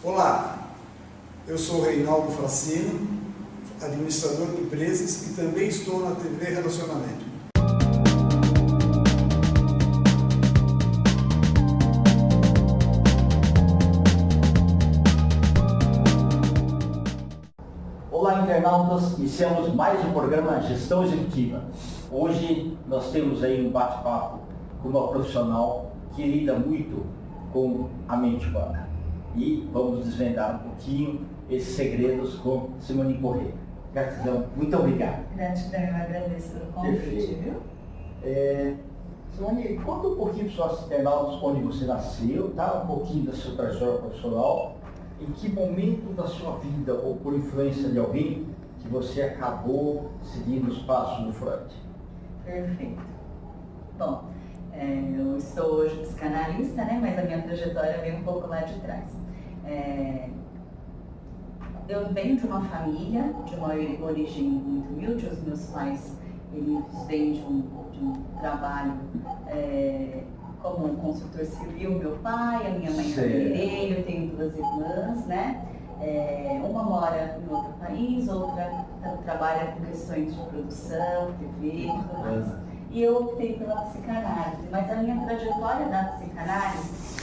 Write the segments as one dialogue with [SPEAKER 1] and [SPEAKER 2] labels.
[SPEAKER 1] Olá, eu sou Reinaldo Fracino, administrador de empresas e também estou na TV Relacionamento.
[SPEAKER 2] Olá, internautas, iniciamos mais um programa Gestão Executiva. Hoje nós temos aí um bate-papo com uma profissional que lida muito com a mente humana. E vamos desvendar um pouquinho esses segredos com Simone Corrêa. Gratidão, muito obrigado.
[SPEAKER 3] Gratidão, eu agradeço pelo convite, viu?
[SPEAKER 2] Simone, conta um pouquinho para os nossos internautas onde você nasceu, tá? Um pouquinho da sua trajetória profissional. Em que momento da sua vida, ou por influência de alguém, que você acabou seguindo os passos do Freud?
[SPEAKER 3] Perfeito. Bom, eu sou hoje psicanalista, né? Mas a minha trajetória vem um pouco lá de trás. Eu venho de uma família, de uma origem muito humilde. Os meus pais, eles vêm de um trabalho como um consultor civil, meu pai, a minha mãe cabeleireira, eu tenho duas irmãs, né? Uma mora em outro país, outra trabalha com questões de produção, TV e tudo mais. E eu optei pela psicanálise, mas a minha trajetória da psicanálise,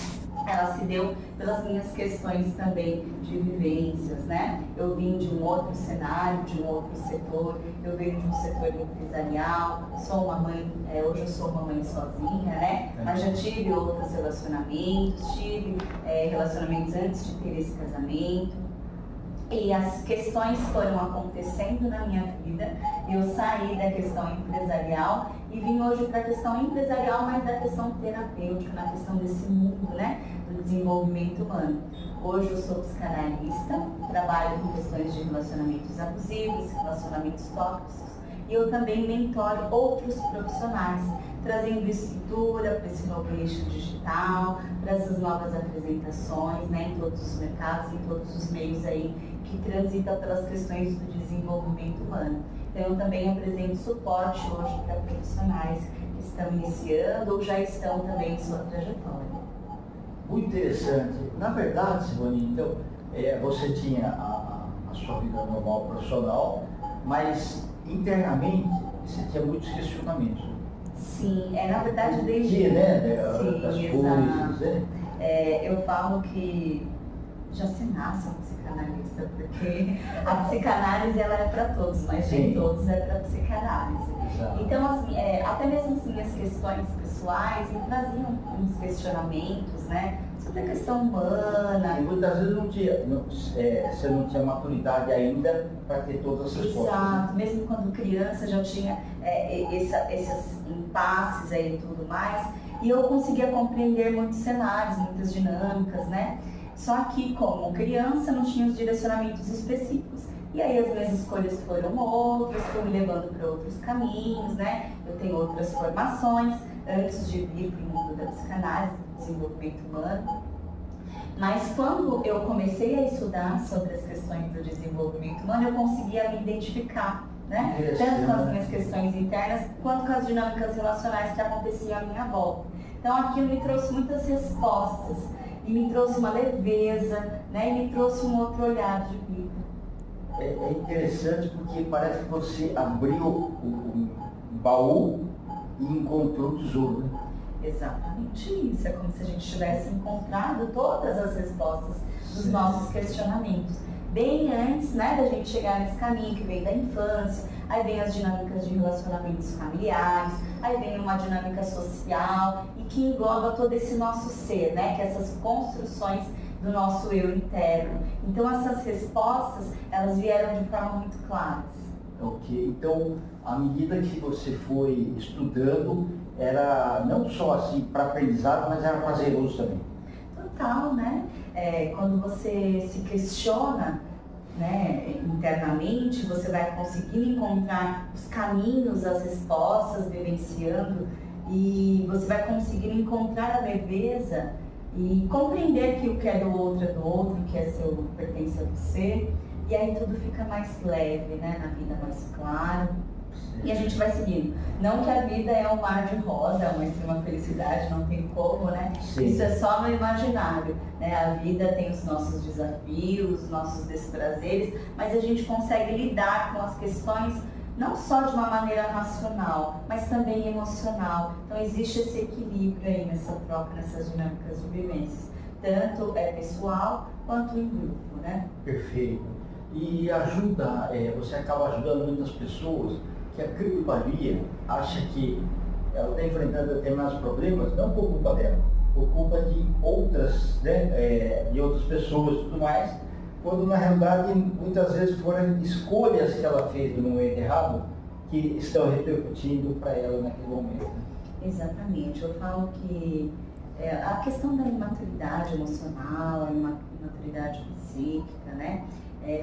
[SPEAKER 3] ela se deu pelas minhas questões também de vivências, né? Eu vim de um outro cenário, de um outro setor, eu venho de um setor empresarial, sou uma mãe, hoje eu sou uma mãe sozinha, né? Mas já tive outros relacionamentos, tive relacionamentos antes de ter esse casamento. E as questões foram acontecendo na minha vida, eu saí da questão empresarial e vim hoje para a questão empresarial, mas da questão terapêutica, na questão desse mundo, né, do desenvolvimento humano. Hoje eu sou psicanalista, trabalho com questões de relacionamentos abusivos, relacionamentos tóxicos, e eu também mentoro outros profissionais, trazendo estrutura para esse novo eixo digital, para essas novas apresentações, né, em todos os mercados, em todos os meios aí que transitam pelas questões do desenvolvimento humano. Então eu também apresento suporte hoje para profissionais que estão iniciando ou já estão também em sua trajetória.
[SPEAKER 2] Muito interessante. Na verdade, Simone, então, você tinha a sua vida normal profissional, mas internamente você tinha muitos questionamentos.
[SPEAKER 3] Sim, na verdade desde...
[SPEAKER 2] Que, né?
[SPEAKER 3] Sim,
[SPEAKER 2] das
[SPEAKER 3] exato.
[SPEAKER 2] coisas, né?
[SPEAKER 3] Eu falo que já se nasce um psicanalista, porque a psicanálise ela é para todos, mas nem todos é para psicanálise.
[SPEAKER 2] Exato.
[SPEAKER 3] Então, assim, até mesmo assim, as questões pessoais me traziam uns questionamentos, né, sobre a questão humana.
[SPEAKER 2] E muitas vezes você não tinha maturidade ainda para ter todas essas respostas.
[SPEAKER 3] Exato, mesmo quando criança já tinha esses impasses aí e tudo mais, e eu conseguia compreender muitos cenários, muitas dinâmicas, né? Só que como criança não tinha os direcionamentos específicos. E aí as minhas escolhas foram outras, foi me levando para outros caminhos, né? Eu tenho outras formações antes de vir para o mundo da psicanálise, do desenvolvimento humano. Mas quando eu comecei a estudar sobre as questões do desenvolvimento humano, eu conseguia me identificar, né? Tanto com as minhas questões internas, quanto com as dinâmicas relacionais que aconteciam à minha volta. Então aquilo me trouxe muitas respostas, e me trouxe uma leveza, né? E me trouxe um outro olhar de vida.
[SPEAKER 2] É interessante porque parece que você abriu o baú e encontrou o tesouro, né?
[SPEAKER 3] Exatamente isso, é como se a gente tivesse encontrado todas as respostas dos nossos questionamentos. Bem antes, né, da gente chegar nesse caminho que vem da infância, aí vem as dinâmicas de relacionamentos familiares, aí vem uma dinâmica social e que engloba todo esse nosso ser, né, que essas construções do nosso eu interno. Então essas respostas, elas vieram de forma muito claras.
[SPEAKER 2] Ok, então à medida que você foi estudando, era não só assim para aprendizado, mas era prazeroso também.
[SPEAKER 3] Total, né? Quando você se questiona, né, internamente, você vai conseguir encontrar os caminhos, as respostas, vivenciando, e você vai conseguir encontrar a leveza e compreender que o que é do outro, o que é seu pertence a você, e aí tudo fica mais leve, né, na vida mais claro. E a gente vai seguindo. Não que a vida é um mar de rosa, é uma extrema felicidade, não tem como, né?
[SPEAKER 2] Sim.
[SPEAKER 3] Isso é só no imaginário, né? A vida tem os nossos desafios, os nossos desprazeres, mas a gente consegue lidar com as questões não só de uma maneira racional, mas também emocional. Então existe esse equilíbrio aí nessa troca, nessas dinâmicas de vivências, tanto pessoal quanto em grupo, né?
[SPEAKER 2] Perfeito. E ajuda, você acaba ajudando muitas pessoas que a grande maioria acha que ela está enfrentando determinados problemas, não por culpa dela, por culpa de outras, né, de outras pessoas e tudo mais, quando na realidade muitas vezes foram escolhas que ela fez no momento errado que estão repercutindo para ela naquele momento.
[SPEAKER 3] Exatamente. Eu falo que a questão da imaturidade emocional, a imaturidade psíquica, né?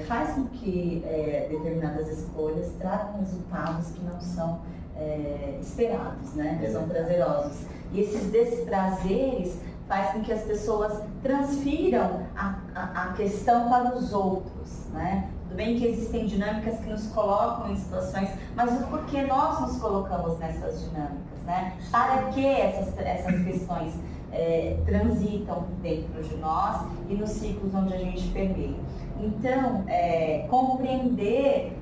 [SPEAKER 3] Faz com que determinadas escolhas tragam resultados que não são esperados, né? Não são prazerosos. E esses desprazeres faz com que as pessoas transfiram a questão para os outros, né? Tudo bem que existem dinâmicas que nos colocam em situações, mas o porquê nós nos colocamos nessas dinâmicas, né? Para que essas questões transitam dentro de nós e nos ciclos onde a gente permeia. Então, compreender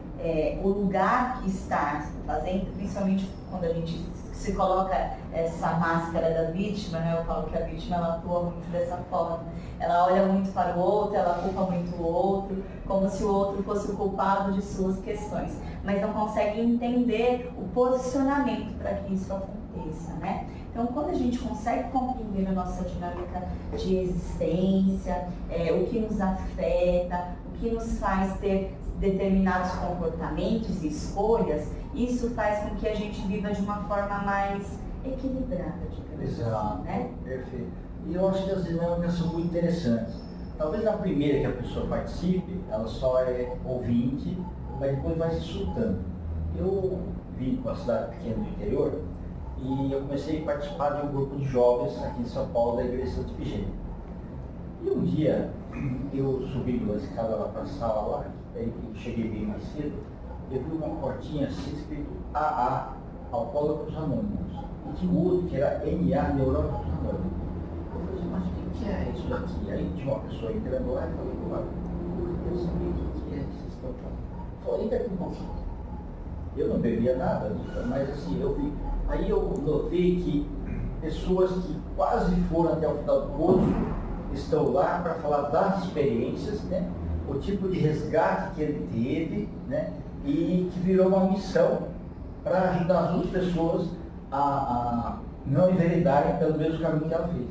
[SPEAKER 3] o lugar que está fazendo, principalmente quando a gente se coloca essa máscara da vítima, né? Eu falo que a vítima ela atua muito dessa forma. Ela olha muito para o outro, ela culpa muito o outro, como se o outro fosse o culpado de suas questões, mas não consegue entender o posicionamento para que isso aconteça, né? Então, quando a gente consegue compreender a nossa dinâmica de existência, o que nos afeta, o que nos faz ter determinados comportamentos e escolhas, isso faz com que a gente viva de uma forma mais equilibrada, digamos assim, né?
[SPEAKER 2] Perfeito. E eu acho que as dinâmicas são muito interessantes. Talvez na primeira que a pessoa participe, ela só é ouvinte, mas depois vai se soltando. Eu vim com a cidade pequena do interior e eu comecei a participar de um grupo de jovens aqui em São Paulo, da Igreja Santo Efigênio. E um dia eu subi uma escada lá para a sala lá, aí cheguei bem mais cedo, eu vi uma portinha assim escrito AA, Alcoólatras Anônimos. E tinha outro que era NA, Neuróticos Anônimos. Eu falei assim, mas o que é isso aqui? Aí tinha uma pessoa entrando lá e falei, eu sabia o que é que vocês estão falando. Falei, ainda aqui um pouquinho. Eu não bebia nada, mas assim, eu vi. Aí eu notei que pessoas que quase foram até o final do curso estão lá para falar das experiências, né? O tipo de resgate que ele teve, né? E que virou uma missão para ajudar as outras pessoas a não enveredarem pelo mesmo caminho que ela fez.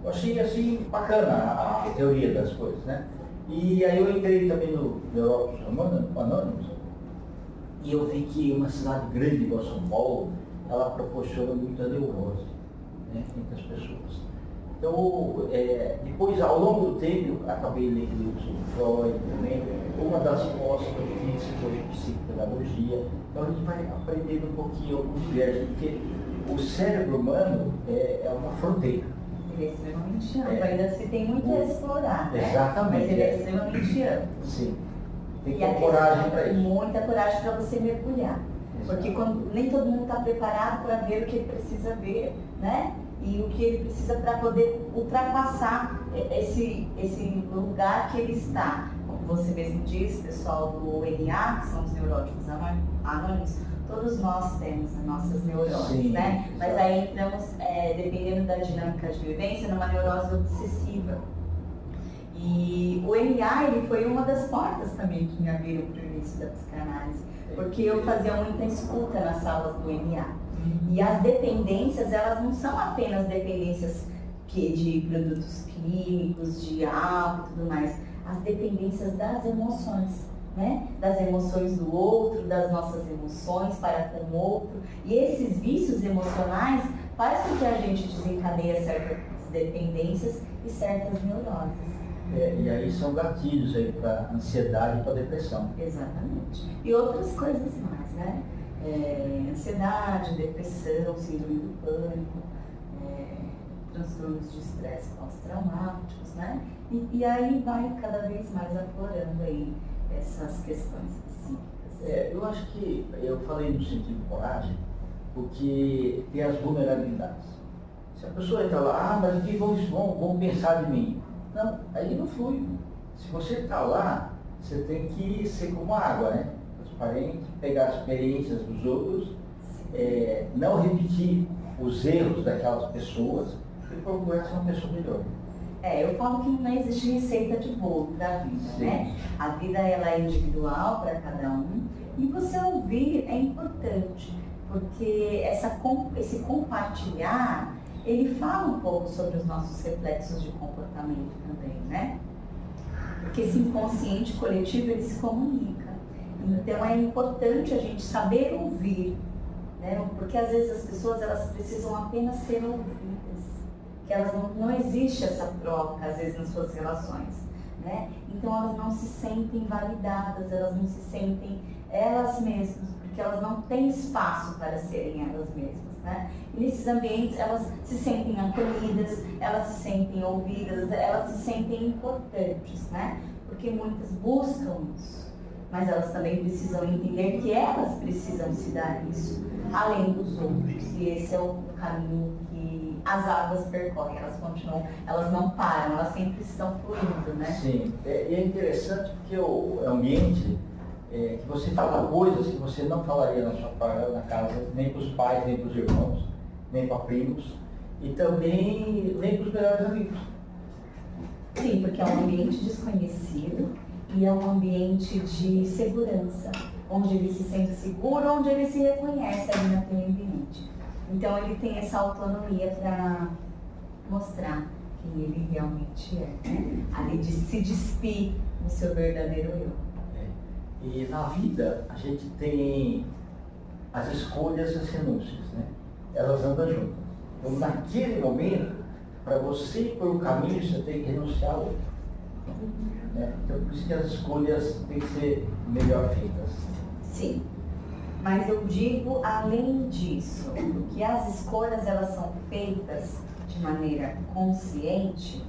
[SPEAKER 2] Eu achei assim bacana a teoria das coisas, né? E aí eu entrei também no Neuróticos Anônimos e eu vi que uma cidade grande igual São Paulo, ela proporciona muita neurose, né, entre as pessoas. Então, depois, ao longo do tempo, eu acabei lendo sobre Freud também. Uma das postas que eu fiz foi psicopedagogia. Então, a gente vai aprendendo um pouquinho o universo, porque o cérebro humano é uma fronteira.
[SPEAKER 3] Ele é extremamente amplo, ainda se tem muito a explorar, né?
[SPEAKER 2] Exatamente.
[SPEAKER 3] Mas ele é extremamente amplo.
[SPEAKER 2] Sim. Tem que ter coragem para isso.
[SPEAKER 3] Muita coragem para você mergulhar.
[SPEAKER 2] Exato.
[SPEAKER 3] Porque nem todo mundo está preparado para ver o que ele precisa ver, né? E o que ele precisa para poder ultrapassar esse lugar que ele está. Como você mesmo disse, pessoal do NA, que são os neuróticos anônimos, todos nós temos as nossas neuroses,
[SPEAKER 2] sim,
[SPEAKER 3] né?
[SPEAKER 2] exato.
[SPEAKER 3] Mas aí entramos, dependendo da dinâmica de vivência, numa neurose obsessiva. E o NA, ele foi uma das portas também que me abriram para o início da psicanálise, porque eu fazia muita escuta nas salas do NA. E as dependências, elas não são apenas dependências de produtos químicos, de álcool e tudo mais. As dependências das emoções, né? Das emoções do outro, das nossas emoções para com o outro. E esses vícios emocionais fazem com que a gente desencadeie certas dependências e certas neuroses.
[SPEAKER 2] E aí são gatilhos aí para ansiedade e para depressão.
[SPEAKER 3] Exatamente. E outras coisas mais, né? Ansiedade, depressão, síndrome do pânico, transtornos de estresse pós-traumáticos, né? E aí vai cada vez mais aflorando aí essas questões psíquicas,
[SPEAKER 2] Eu acho que eu falei no sentido de coragem, porque tem as vulnerabilidades. Se a pessoa entra lá, mas o que vão pensar de mim? Não, aí não flui. Se você está lá, você tem que ser como água, né? Transparente, pegar as experiências dos outros, não repetir os erros daquelas pessoas e procurar ser uma pessoa melhor.
[SPEAKER 3] Eu falo que não existe receita de bolo da vida, né? A vida ela é individual para cada um e você ouvir é importante, porque esse compartilhar, ele fala um pouco sobre os nossos reflexos de comportamento também, né? Porque esse inconsciente coletivo, ele se comunica. Então é importante a gente saber ouvir, né? Porque às vezes as pessoas elas precisam apenas ser ouvidas, que elas não existe essa troca às vezes nas suas relações, né? Então elas não se sentem validadas, elas não se sentem elas mesmas, porque elas não têm espaço para serem elas mesmas, né? E nesses ambientes elas se sentem acolhidas, elas se sentem ouvidas, elas se sentem importantes, né? Porque muitas buscam isso, mas elas também precisam entender que elas precisam se dar isso, além dos outros. E esse é o caminho que as águas percorrem, elas continuam, elas não param, elas sempre estão fluindo, né?
[SPEAKER 2] Sim, e é interessante porque o ambiente, que você fala coisas que você não falaria na casa, nem para os pais, nem para os irmãos, nem para primos, e também nem para os melhores amigos.
[SPEAKER 3] Sim, porque é um ambiente desconhecido e é um ambiente de segurança, onde ele se sente seguro, onde ele se reconhece ali naquele ambiente. Então ele tem essa autonomia para mostrar quem ele realmente é, né? Ali de se despir do seu verdadeiro eu.
[SPEAKER 2] E na vida a gente tem as escolhas e as renúncias, né? Elas andam juntas. Então naquele momento, para você ir por um caminho, você tem que renunciar ao outro. Né? Então por isso que as escolhas têm que ser melhor feitas.
[SPEAKER 3] Sim, mas eu digo além disso, que as escolhas elas são feitas de maneira consciente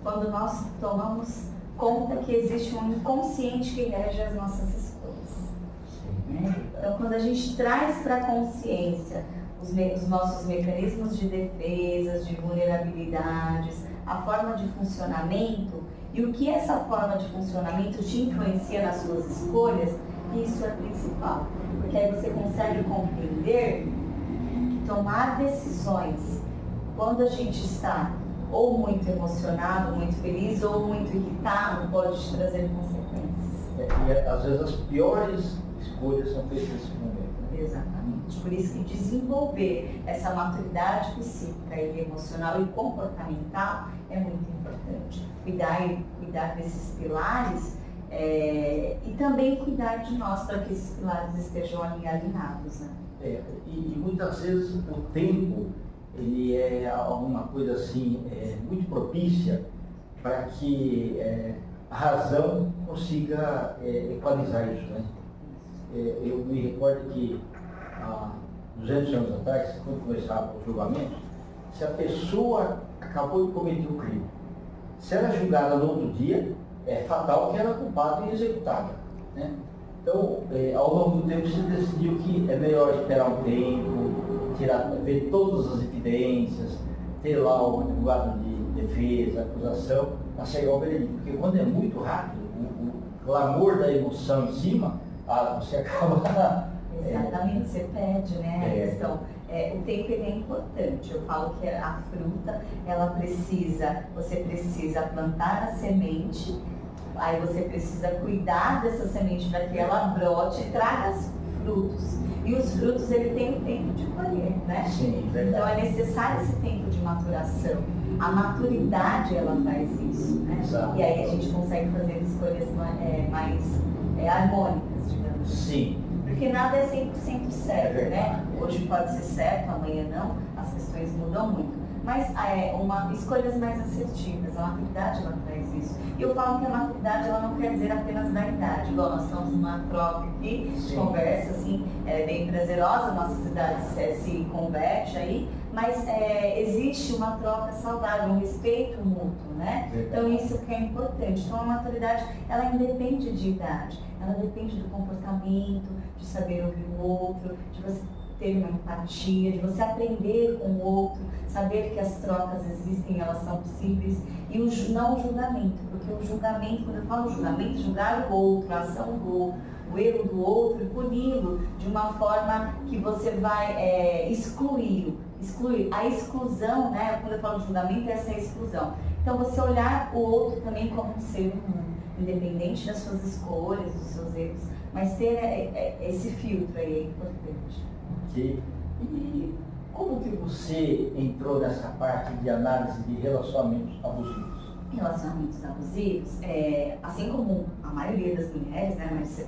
[SPEAKER 3] quando nós tomamos conta que existe um inconsciente que rege as nossas escolhas. Né? Então, quando a gente traz para a consciência os nossos mecanismos de defesas, de vulnerabilidades, a forma de funcionamento e o que essa forma de funcionamento te influencia nas suas escolhas, isso é principal. Porque aí você consegue compreender que tomar decisões quando a gente está ou muito emocionado, muito feliz, ou muito irritado, pode te trazer consequências.
[SPEAKER 2] E às vezes as piores escolhas são feitas nesse momento. Né?
[SPEAKER 3] Exatamente. Por isso que desenvolver essa maturidade psíquica e emocional e comportamental é muito importante. Cuidar desses pilares e também cuidar de nós para que esses pilares estejam alinhados. Né?
[SPEAKER 2] E muitas vezes o tempo ele é alguma coisa assim muito propícia para que a razão consiga equalizar isso, né? Eu me recordo que há 200 anos atrás, quando começava o julgamento, se a pessoa acabou de cometer um crime, se ela é julgada no outro dia, é fatal que ela é culpada e executada, né? Então, ao longo do tempo se decidiu que é melhor esperar um tempo, ver todas as evidências, ter lá o advogado de defesa, acusação, para chegar ao veredito. Porque quando é muito rápido, o clamor da emoção em cima, você acaba...
[SPEAKER 3] Exatamente, você perde, né, a questão. O tempo ele é importante. Eu falo que a fruta, você precisa plantar a semente, aí você precisa cuidar dessa semente para que ela brote e traga frutos. E os frutos, ele tem o tempo de colher, né?
[SPEAKER 2] Sim,
[SPEAKER 3] então é necessário esse tempo de maturação. A maturidade, ela faz isso, né?
[SPEAKER 2] Exato.
[SPEAKER 3] E aí a gente consegue fazer escolhas mais harmônicas, digamos assim.
[SPEAKER 2] Sim.
[SPEAKER 3] Porque nada é 100% certo, né? Hoje pode ser certo, amanhã não, as questões mudam muito. Mas escolhas mais assertivas, a maturidade ela traz isso. E eu falo que a maturidade ela não quer dizer apenas da idade, igual nós estamos numa troca aqui, conversa assim, bem prazerosa, nossa cidade se converte aí, mas existe uma troca saudável, um respeito mútuo, né? Então isso que é importante. Então a maturidade, ela independe de idade, ela depende do comportamento, de saber ouvir o outro, de você ter uma empatia, de você aprender com o outro, saber que as trocas existem, elas são possíveis, e não o julgamento, porque o julgamento, quando eu falo julgamento, julgar o outro, a ação do outro, o erro do outro, puni-lo de uma forma que você vai excluir. A exclusão, né? Quando eu falo de julgamento, essa é a exclusão. Então você olhar o outro também como um ser humano, independente das suas escolhas, dos seus erros, mas ter esse filtro aí é importante.
[SPEAKER 2] Ok. E como que você entrou nessa parte de análise de relacionamentos abusivos?
[SPEAKER 3] Relacionamentos abusivos, assim como a maioria das mulheres, né, mais de 70%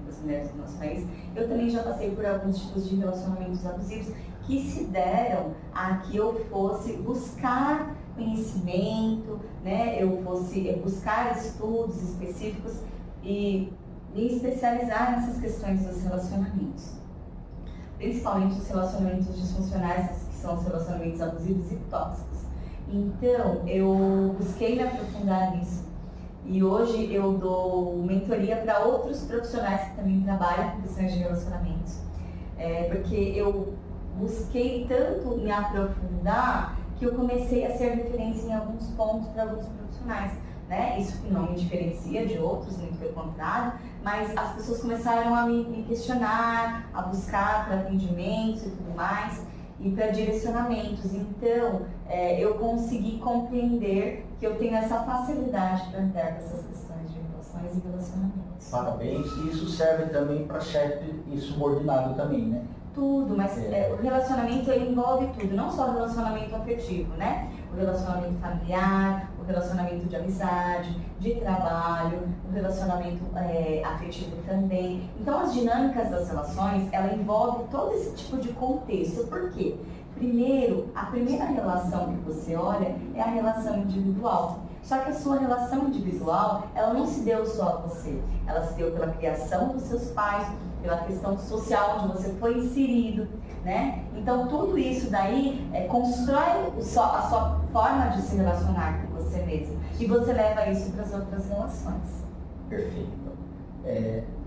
[SPEAKER 3] das mulheres do nosso país, eu também já passei por alguns tipos de relacionamentos abusivos que se deram a que eu fosse buscar conhecimento, né, eu fosse buscar estudos específicos e me especializar nessas questões dos relacionamentos. Principalmente os relacionamentos disfuncionais, que são os relacionamentos abusivos e tóxicos. Então, eu busquei me aprofundar nisso. E hoje eu dou mentoria para outros profissionais que também trabalham com questões de relacionamentos. Porque eu busquei tanto me aprofundar que eu comecei a ser referência em alguns pontos para alguns profissionais. Né? Isso que não me diferencia de outros, muito pelo contrário, mas as pessoas começaram a me questionar, a buscar para atendimentos e tudo mais, e para direcionamentos. Então, eu consegui compreender que eu tenho essa facilidade para entrar com essas questões de relações e relacionamentos.
[SPEAKER 2] Parabéns, e isso serve também para chefe e subordinado também, né?
[SPEAKER 3] Tudo, mas o relacionamento ele envolve tudo, não só o relacionamento afetivo, né? O relacionamento familiar, o relacionamento de amizade, de trabalho, o relacionamento afetivo também. Então as dinâmicas das relações, ela envolve todo esse tipo de contexto. Por quê? Primeiro, a primeira relação que você olha é a relação individual. Só que a sua relação individual, ela não se deu só a você. Ela se deu pela criação dos seus pais, pela questão social onde você foi inserido, né? Então tudo isso daí constrói a sua forma de se relacionar com você mesmo. E você leva isso para as outras relações.
[SPEAKER 2] Perfeito.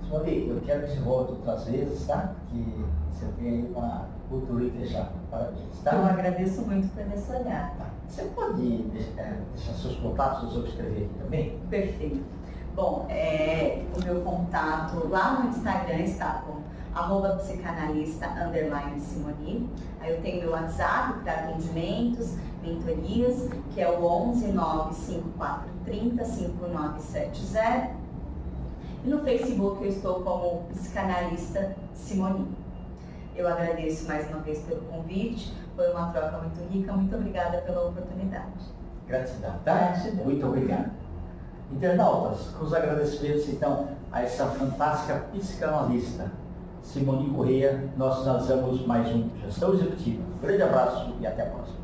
[SPEAKER 2] Simone, eu quero que você volte outras vezes, tá? Que você tem aí uma cultura e fechar. Parabéns, tá?
[SPEAKER 3] Eu agradeço muito por esse olhar.
[SPEAKER 2] Tá. Você pode deixar seus contatos, eu escrever aqui também?
[SPEAKER 3] Perfeito. Bom, o meu contato lá no Instagram está com @psicanalista_Simoni. Aí eu tenho meu WhatsApp para atendimentos, mentorias, que é o 11 95430 5970. E no Facebook eu estou como Psicanalista Simoni. Eu agradeço mais uma vez pelo convite, foi uma troca muito rica, muito obrigada pela oportunidade.
[SPEAKER 2] Gratidão, tá? Muito obrigado. Internautas, com os agradecimentos então a essa fantástica psicanalista Simone Correia, nós finalizamos mais um Gestão Executiva. Um grande abraço e até a próxima.